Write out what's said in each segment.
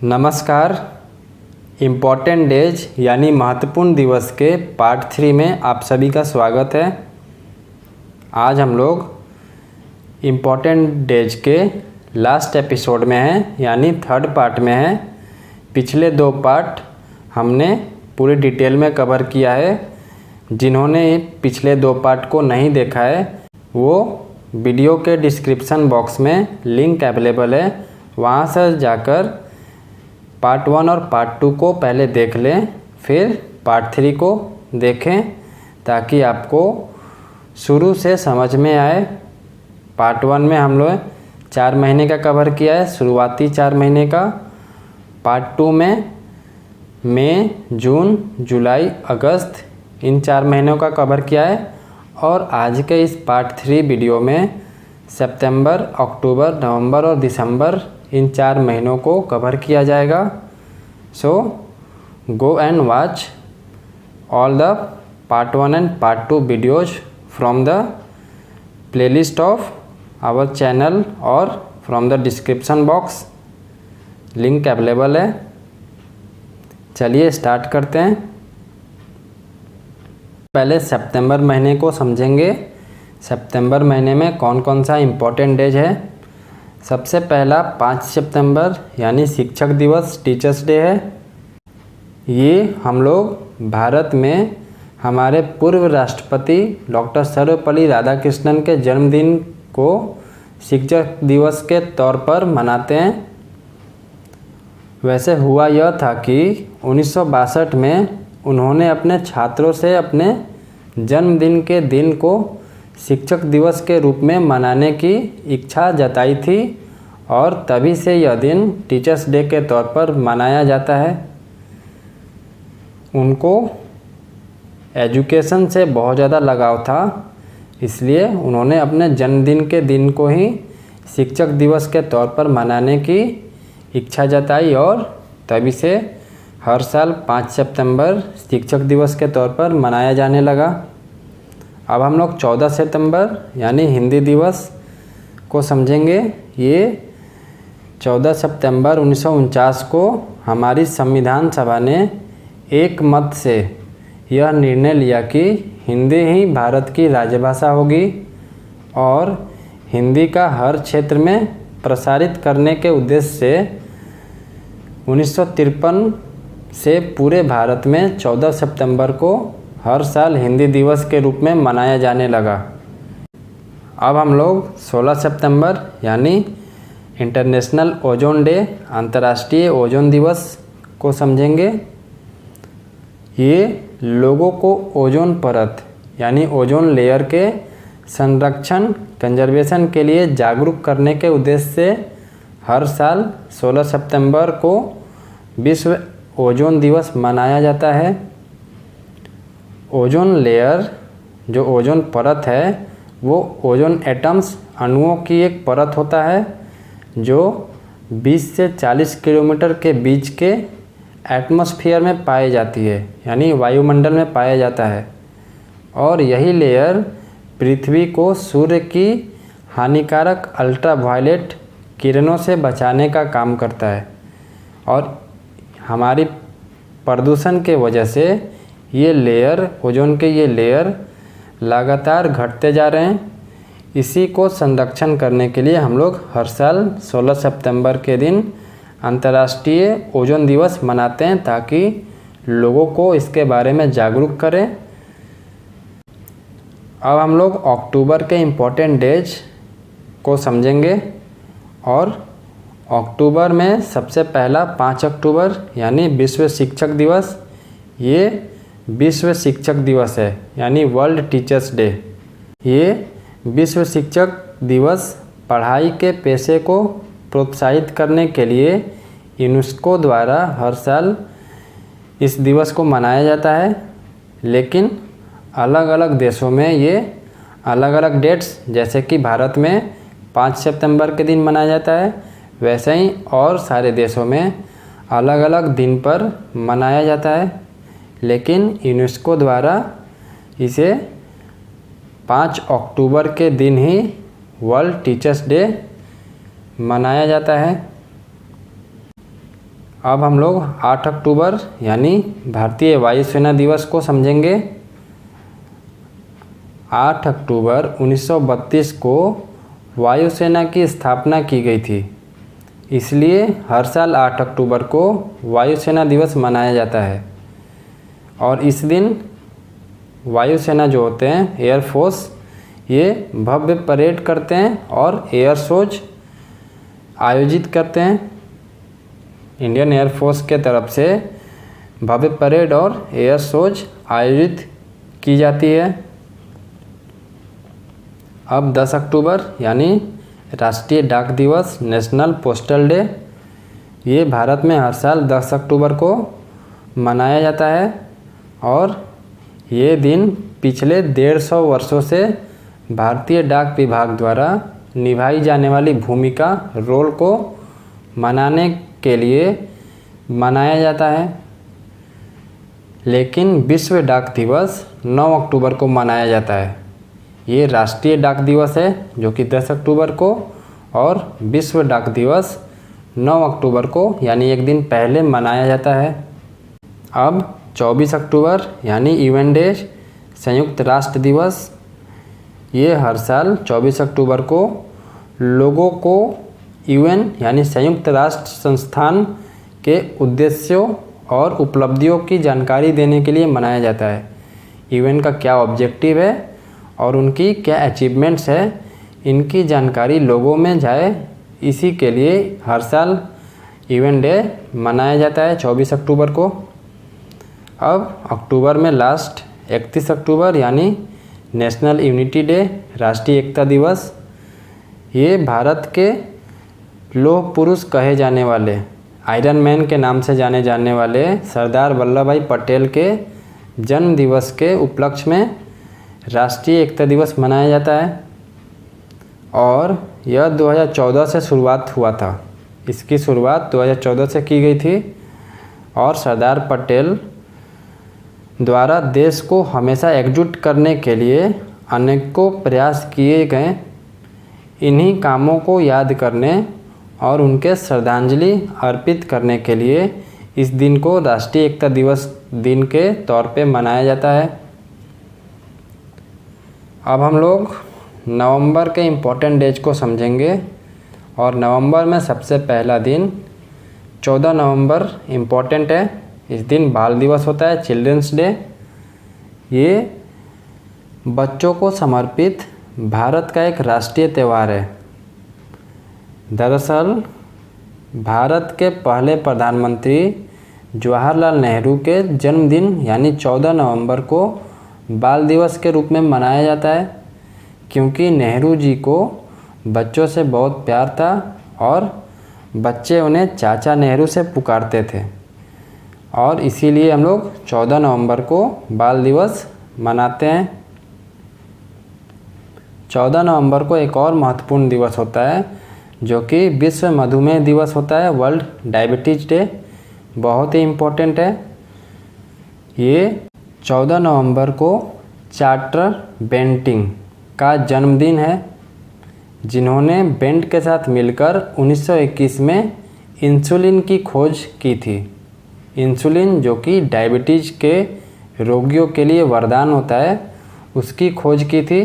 नमस्कार। Important days यानी महत्वपूर्ण दिवस के पार्ट 3 में आप सभी का स्वागत है। आज हम लोग इम्पॉर्टेंट डेज के लास्ट एपिसोड में हैं, यानी थर्ड पार्ट में हैं। पिछले 2 पार्ट हमने पूरी डिटेल में कवर किया है। जिन्होंने पिछले 2 पार्ट को नहीं देखा है वो वीडियो के डिस्क्रिप्शन बॉक्स में लिंक अवेलेबल है, वहाँ से जाकर पार्ट 1 और पार्ट 2 को पहले देख लें, फिर पार्ट 3 को देखें ताकि आपको शुरू से समझ में आए। पार्ट 1 में हम लोग 4 महीने का कवर किया है, शुरुआती 4 महीने का। पार्ट 2 में मई, जून, जुलाई, अगस्त इन 4 महीनों का कवर किया है। और आज के इस पार्ट 3 वीडियो में सितंबर, अक्टूबर, नवंबर और दिसंबर इन 4 महीनों को कवर किया जाएगा। So go and watch all the part 1 and part 2 videos from the playlist of our channel और from the description box, link available है। चलिए स्टार्ट करते हैं। पहले सितंबर महीने को समझेंगे। सितंबर महीने में कौन कौन सा इम्पोर्टेंट डेज है। सबसे पहला 5 सितंबर यानी शिक्षक दिवस, टीचर्स डे है। ये हम लोग भारत में हमारे पूर्व राष्ट्रपति डॉक्टर सर्वपल्ली राधाकृष्णन के जन्मदिन को शिक्षक दिवस के तौर पर मनाते हैं। वैसे हुआ यह था कि 1962 में उन्होंने अपने छात्रों से अपने जन्मदिन के दिन को शिक्षक दिवस के रूप में मनाने की इच्छा जताई थी और तभी से यह दिन टीचर्स डे के तौर पर मनाया जाता है। उनको एजुकेशन से बहुत ज़्यादा लगाव था, इसलिए उन्होंने अपने जन्मदिन के दिन को ही शिक्षक दिवस के तौर पर मनाने की इच्छा जताई और तभी से हर साल 5 सितंबर शिक्षक दिवस के तौर पर मनाया जाने लगा। अब हम लोग 14 सितंबर यानी हिंदी दिवस को समझेंगे। ये 14 सितंबर 1949 को हमारी संविधान सभा ने एक मत से यह निर्णय लिया कि हिंदी ही भारत की राजभाषा होगी और हिंदी का हर क्षेत्र में प्रसारित करने के उद्देश्य से 1953 से पूरे भारत में 14 सितंबर को हर साल हिंदी दिवस के रूप में मनाया जाने लगा। अब हम लोग 16 सितंबर यानी इंटरनेशनल ओजोन डे, अंतर्राष्ट्रीय ओजोन दिवस को समझेंगे। ये लोगों को ओजोन परत यानी ओजोन लेयर के संरक्षण, कंजर्वेशन के लिए जागरूक करने के उद्देश्य से हर साल 16 सितंबर को विश्व ओजोन दिवस मनाया जाता है। ओजोन लेयर, जो ओजोन परत है, वो ओजोन एटम्स, अणुओं की एक परत होता है जो 20 से 40 किलोमीटर के बीच के एटमॉस्फेयर में पाई जाती है, यानी वायुमंडल में पाया जाता है। और यही लेयर पृथ्वी को सूर्य की हानिकारक अल्ट्रावायलेट किरणों से बचाने का काम करता है। और हमारी प्रदूषण के वजह से ये लेयर, ओजोन के ये लेयर लगातार घटते जा रहे हैं। इसी को संरक्षण करने के लिए हम लोग हर साल 16 सितंबर के दिन अंतर्राष्ट्रीय ओजोन दिवस मनाते हैं ताकि लोगों को इसके बारे में जागरूक करें। अब हम लोग अक्टूबर के इम्पोर्टेंट डेज को समझेंगे। और अक्टूबर में सबसे पहला 5 अक्टूबर यानी विश्व शिक्षक दिवस। ये विश्व शिक्षक दिवस है यानी वर्ल्ड टीचर्स डे। ये विश्व शिक्षक दिवस पढ़ाई के पेशे को प्रोत्साहित करने के लिए यूनेस्को द्वारा हर साल इस दिवस को मनाया जाता है। लेकिन अलग अलग देशों में ये अलग अलग डेट्स, जैसे कि भारत में 5 सितंबर के दिन मनाया जाता है, वैसे ही और सारे देशों में अलग अलग दिन पर मनाया जाता है। लेकिन यूनेस्को द्वारा इसे 5 अक्टूबर के दिन ही वर्ल्ड टीचर्स डे मनाया जाता है। अब हम लोग 8 अक्टूबर यानी भारतीय वायुसेना दिवस को समझेंगे। 8 अक्टूबर 1932 को वायुसेना की स्थापना की गई थी, इसलिए हर साल 8 अक्टूबर को वायुसेना दिवस मनाया जाता है। और इस दिन वायुसेना जो होते हैं एयरफोर्स, ये भव्य परेड करते हैं और एयर शोज आयोजित करते हैं। इंडियन एयरफोर्स के तरफ से भव्य परेड और एयर शोज आयोजित की जाती है। अब 10 अक्टूबर यानी राष्ट्रीय डाक दिवस, नेशनल पोस्टल डे, ये भारत में हर साल 10 अक्टूबर को मनाया जाता है और ये दिन पिछले 150 वर्षों से भारतीय डाक विभाग द्वारा निभाई जाने वाली भूमिका रोल को मनाने के लिए मनाया जाता है। लेकिन विश्व डाक दिवस 9 अक्टूबर को मनाया जाता है। ये राष्ट्रीय डाक दिवस है जो कि 10 अक्टूबर को, और विश्व डाक दिवस 9 अक्टूबर को यानी एक दिन पहले मनाया जाता है। अब 24 अक्टूबर यानी यूएन डे, संयुक्त राष्ट्र दिवस, ये हर साल 24 अक्टूबर को लोगों को यूएन यानी संयुक्त राष्ट्र संस्थान के उद्देश्यों और उपलब्धियों की जानकारी देने के लिए मनाया जाता है। यूएन का क्या ऑब्जेक्टिव है और उनकी क्या अचीवमेंट्स है, इनकी जानकारी लोगों में जाए, इसी के लिए हर साल यूएन डे मनाया जाता है 24 अक्टूबर को। अब अक्टूबर में लास्ट 31 अक्टूबर यानी नेशनल यूनिटी डे, राष्ट्रीय एकता दिवस, ये भारत के लौह पुरुष कहे जाने वाले, आयरन मैन के नाम से जाने जाने वाले सरदार वल्लभ भाई पटेल के जन्म दिवस के उपलक्ष्य में राष्ट्रीय एकता दिवस मनाया जाता है। और यह 2014 से शुरुआत हुआ था। इसकी शुरुआत 2014 से की गई थी और सरदार पटेल द्वारा देश को हमेशा एकजुट करने के लिए अनेकों प्रयास किए गए। इन्हीं कामों को याद करने और उनके श्रद्धांजलि अर्पित करने के लिए इस दिन को राष्ट्रीय एकता दिवस दिन के तौर पे मनाया जाता है। अब हम लोग नवंबर के इम्पोर्टेंट डेज को समझेंगे और नवंबर में सबसे पहला दिन 14 नवंबर इम्पोर्टेंट है। इस दिन बाल दिवस होता है, चिल्ड्रंस डे। ये बच्चों को समर्पित भारत का एक राष्ट्रीय त्यौहार है। दरअसल भारत के पहले प्रधानमंत्री जवाहरलाल नेहरू के जन्मदिन यानी 14 नवंबर को बाल दिवस के रूप में मनाया जाता है, क्योंकि नेहरू जी को बच्चों से बहुत प्यार था और बच्चे उन्हें चाचा नेहरू से पुकारते थे, और इसीलिए हम लोग 14 नवंबर को बाल दिवस मनाते हैं। 14 नवंबर को एक और महत्वपूर्ण दिवस होता है जो कि विश्व मधुमेह दिवस होता है, वर्ल्ड डायबिटीज डे, बहुत ही इम्पोर्टेंट है। ये 14 नवंबर को चार्टर बेंटिंग का जन्मदिन है, जिन्होंने बेंट के साथ मिलकर 1921 में इंसुलिन की खोज की थी। इंसुलिन जो कि डायबिटीज के रोगियों के लिए वरदान होता है, उसकी खोज की थी।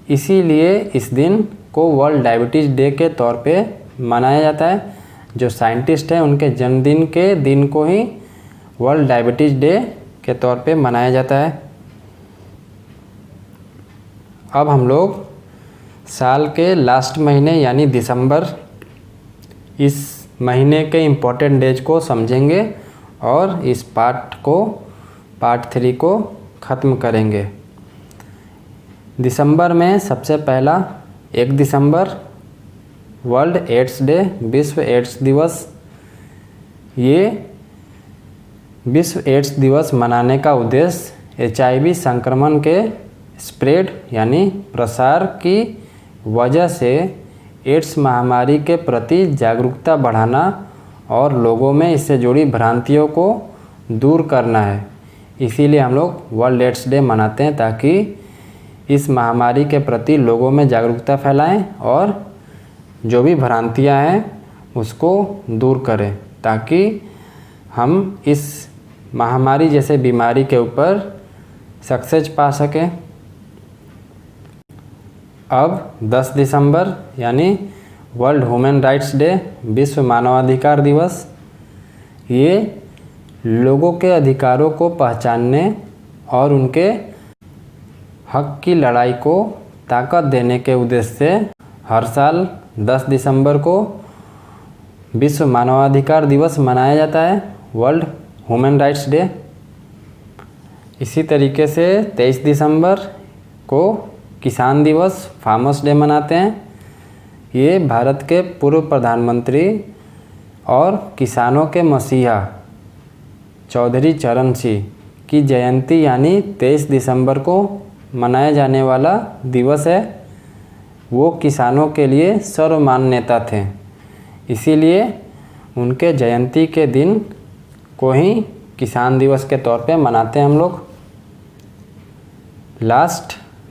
इसीलिए इस दिन को वर्ल्ड डायबिटीज डे के तौर पे मनाया जाता है। जो साइंटिस्ट हैं उनके जन्मदिन के दिन को ही वर्ल्ड डायबिटीज डे के तौर पे मनाया जाता है। अब हम लोग साल के लास्ट महीने यानी दिसंबर, इस महीने के इम्पोर्टेंट डेज को समझेंगे और इस पार्ट 3 को ख़त्म करेंगे। दिसंबर में सबसे पहला 1 दिसंबर वर्ल्ड एड्स डे, विश्व एड्स दिवस। ये विश्व एड्स दिवस मनाने का उद्देश्य HIV संक्रमण के स्प्रेड यानी प्रसार की वजह से एड्स महामारी के प्रति जागरूकता बढ़ाना और लोगों में इससे जुड़ी भ्रांतियों को दूर करना है। इसीलिए हम लोग वर्ल्ड एड्स डे मनाते हैं, ताकि इस महामारी के प्रति लोगों में जागरूकता फैलाएं और जो भी भ्रांतियां हैं उसको दूर करें। ताकि हम इस महामारी जैसे बीमारी के ऊपर सक्सेस पा सकें। अब 10 दिसंबर यानी वर्ल्ड ह्यूमन राइट्स डे, विश्व मानवाधिकार दिवस, ये लोगों के अधिकारों को पहचानने और उनके हक की लड़ाई को ताकत देने के उद्देश्य से हर साल 10 दिसंबर को विश्व मानवाधिकार दिवस मनाया जाता है, वर्ल्ड ह्यूमन राइट्स डे। इसी तरीके से 23 दिसंबर को किसान दिवस, फार्मर्स डे मनाते हैं। ये भारत के पूर्व प्रधानमंत्री और किसानों के मसीहा चौधरी चरण सिंह की जयंती यानी 23 दिसंबर को मनाया जाने वाला दिवस है। वो किसानों के लिए सर्वमान्य नेता थे, इसीलिए उनके जयंती के दिन को ही किसान दिवस के तौर पे मनाते हैं हम लोग।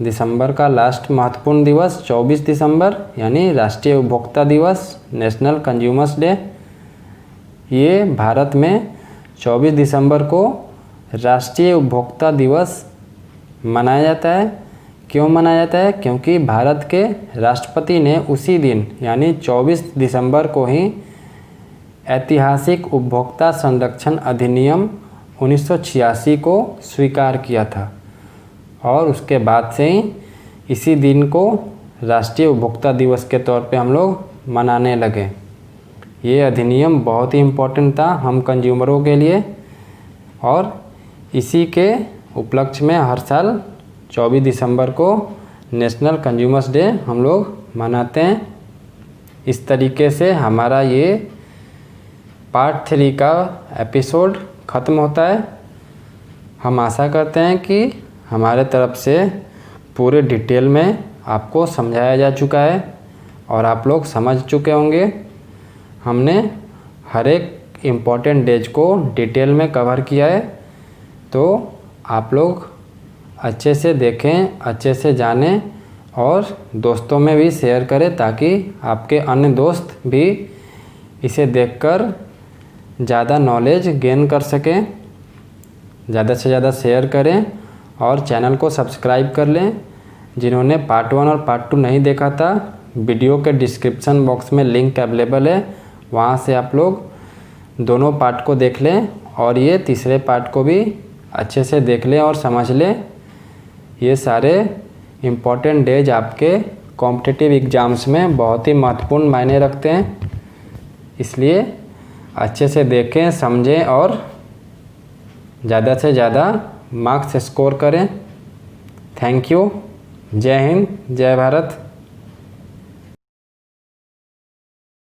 दिसंबर का लास्ट महत्वपूर्ण दिवस 24 दिसंबर यानी राष्ट्रीय उपभोक्ता दिवस, नेशनल कंज्यूमर्स डे। ये भारत में 24 दिसंबर को राष्ट्रीय उपभोक्ता दिवस मनाया जाता है। क्यों मनाया जाता है? क्योंकि भारत के राष्ट्रपति ने उसी दिन यानी 24 दिसंबर को ही ऐतिहासिक उपभोक्ता संरक्षण अधिनियम 1986 को स्वीकार किया था और उसके बाद से ही इसी दिन को राष्ट्रीय उपभोक्ता दिवस के तौर पे हम लोग मनाने लगे। ये अधिनियम बहुत ही इम्पोर्टेंट था हम कंज्यूमरों के लिए और इसी के उपलक्ष्य में हर साल 24 दिसंबर को नेशनल कंज्यूमर्स डे हम लोग मनाते हैं। इस तरीके से हमारा ये पार्ट 3 का एपिसोड ख़त्म होता है। हम आशा करते हैं कि हमारे तरफ से पूरे डिटेल में आपको समझाया जा चुका है और आप लोग समझ चुके होंगे। हमने हर एक इम्पॉर्टेंट डेज को डिटेल में कवर किया है, तो आप लोग अच्छे से देखें, अच्छे से जानें और दोस्तों में भी शेयर करें ताकि आपके अन्य दोस्त भी इसे देखकर ज़्यादा नॉलेज गेन कर सकें। ज़्यादा से ज़्यादा शेयर करें और चैनल को सब्सक्राइब कर लें। जिन्होंने पार्ट 1 और पार्ट 2 नहीं देखा था, वीडियो के डिस्क्रिप्शन बॉक्स में लिंक अवेलेबल है, वहाँ से आप लोग दोनों पार्ट को देख लें और ये तीसरे पार्ट को भी अच्छे से देख लें और समझ लें। ये सारे इम्पॉर्टेंट डेज आपके कॉम्पिटिटिव एग्ज़ाम्स में बहुत ही महत्वपूर्ण मायने रखते हैं, इसलिए अच्छे से देखें, समझें और ज़्यादा से ज़्यादा मार्क्स स्कोर करें। Thank you. जय हिंद, जय भारत।